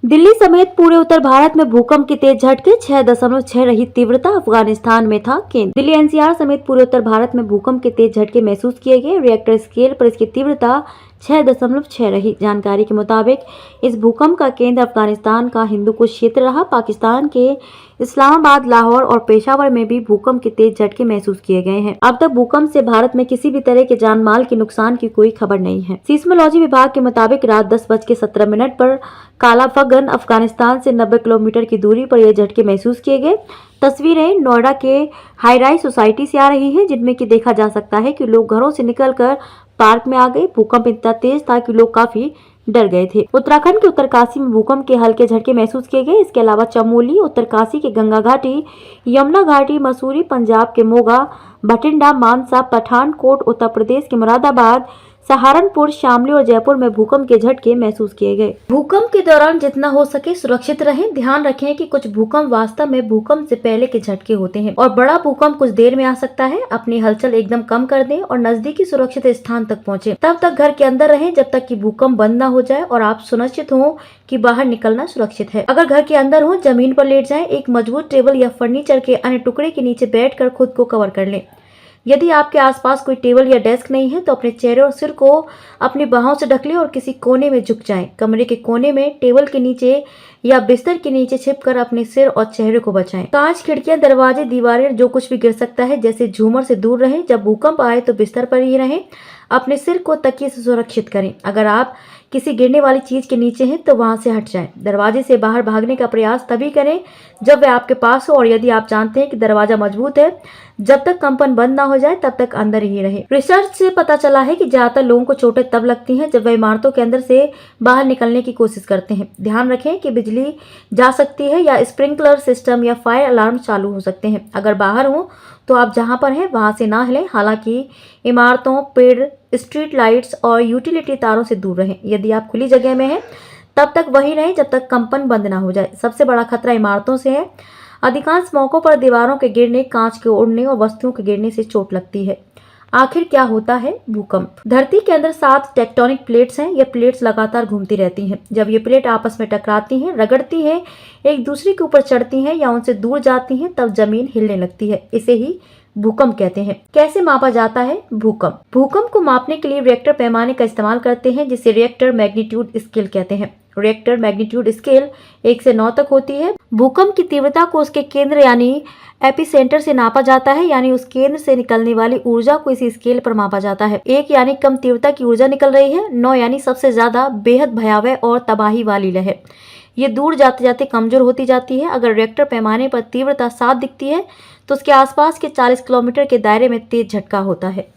दिल्ली समेत पूरे उत्तर भारत में भूकंप की तेज झटके 6.6 रही तीव्रता। अफगानिस्तान में था केंद्र। दिल्ली एनसीआर समेत पूरे उत्तर भारत में भूकंप के तेज झटके महसूस किए गए। रिएक्टर स्केल पर इसकी तीव्रता 6.6 रही। जानकारी के मुताबिक इस भूकंप का केंद्र अफगानिस्तान का हिंदुकुश क्षेत्र रहा। पाकिस्तान के इस्लामाबाद, लाहौर और पेशावर में भी भूकंप के तेज झटके महसूस किए गए हैं। अब तक भूकंप से भारत में किसी भी तरह के जान माल के नुकसान की कोई खबर नहीं है। सीस्मोलॉजी विभाग के मुताबिक रात 10:17 पर कालाफगन, अफगानिस्तान से 90 किलोमीटर की दूरी पर यह झटके महसूस किए गए। तस्वीरें नोएडा के हाईराइज सोसाइटी से आ रही है, जिनमें कि देखा जा सकता है कि लोग घरों से निकलकर पार्क में आ गए। भूकंप इतना तेज था कि लोग काफी डर गए थे। उत्तराखंड के उत्तरकाशी में भूकंप के हल्के झटके महसूस किए गए। इसके अलावा चमोली, उत्तरकाशी के गंगा घाटी, यमुना घाटी, मसूरी, पंजाब के मोगा, बठिंडा, मानसा, पठानकोट, उत्तर प्रदेश के मुरादाबाद, सहारनपुर, शामली और जयपुर में भूकंप के झटके महसूस किए गए। भूकंप के दौरान जितना हो सके सुरक्षित रहें। ध्यान रखें कि कुछ भूकंप वास्तव में भूकंप से पहले के झटके होते हैं और बड़ा भूकंप कुछ देर में आ सकता है। अपनी हलचल एकदम कम कर दें और नजदीकी सुरक्षित स्थान तक पहुंचे। तब तक घर के अंदर रहें जब तक कि भूकंप बंद न हो जाए और आप सुनिश्चित हो कि बाहर निकलना सुरक्षित है। अगर घर के अंदर हो, जमीन पर लेट जाएं। एक मजबूत टेबल या फर्नीचर के अन्य टुकड़े के नीचे बैठकर खुद को कवर कर लें। यदि आपके आसपास कोई टेबल या डेस्क नहीं है तो अपने चेहरे और सिर को अपनी बाहों से ढक लें और किसी कोने में झुक जाएं। कमरे के कोने में, टेबल के नीचे या बिस्तर के नीचे छिपकर अपने सिर और चेहरे को बचाएं। कांच, खिड़कियां, दरवाजे, दीवारें, जो कुछ भी गिर सकता है जैसे झूमर से दूर रहें। जब भूकंप आए तो बिस्तर पर ही रहें। अपने सिर को तकिए से सुरक्षित करें। अगर आप किसी गिरने वाली चीज के नीचे हैं तो वहां से हट जाएं। दरवाजे से बाहर भागने का प्रयास तभी करें जब वह आपके पास हो और यदि आप जानते हैं कि दरवाजा मजबूत है। जब तक कंपन बंद ना हो जाए तब तक अंदर ही रहे। रिसर्च से पता चला है कि ज्यादातर लोगों को चोटें तब लगती हैं जब वह इमारतों के अंदर से बाहर निकलने की कोशिश करते हैं। ध्यान रखें कि बिजली जा सकती है या स्प्रिंकलर सिस्टम या फायर अलार्म चालू हो सकते हैं। अगर बाहर हो तो आप जहां पर हैं वहां से ना हिलें। हालांकि इमारतों, पेड़, स्ट्रीट लाइट्स और यूटिलिटी तारों से दूर रहें। यदि आप खुली जगह में हैं तब तक वहीं रहें जब तक कंपन बंद ना हो जाए। सबसे बड़ा खतरा इमारतों से है। अधिकांश मौकों पर दीवारों के गिरने, कांच के उड़ने और वस्तुओं के गिरने से चोट लगती है। आखिर क्या होता है भूकंप? धरती के अंदर 7 टेक्टोनिक प्लेट्स हैं। ये प्लेट्स लगातार घूमती रहती हैं। जब ये प्लेट आपस में टकराती हैं, रगड़ती हैं, एक दूसरे के ऊपर चढ़ती हैं या उनसे दूर जाती हैं, तब जमीन हिलने लगती है। इसे ही भूकंप कहते हैं। कैसे मापा जाता है भूकंप? भूकंप को मापने के लिए रिएक्टर पैमाने का इस्तेमाल करते हैं, जिसे रिएक्टर मैग्नीट्यूड स्केल कहते हैं। रिएक्टर मैग्नीट्यूड स्केल 1 से 9 तक होती है। भूकंप की तीव्रता को उसके केंद्र यानी एपिसेंटर से नापा जाता है, यानी उस केंद्र से निकलने वाली ऊर्जा को इसी स्केल पर मापा जाता है। 1 यानी कम तीव्रता की ऊर्जा निकल रही है। 9 यानी सबसे ज्यादा बेहद भयावह और तबाही वाली लहर। ये दूर जाते जाते कमजोर होती जाती है। अगर रिएक्टर पैमाने पर तीव्रता 7 दिखती है तो उसके आसपास के 40 किलोमीटर के दायरे में तेज झटका होता है।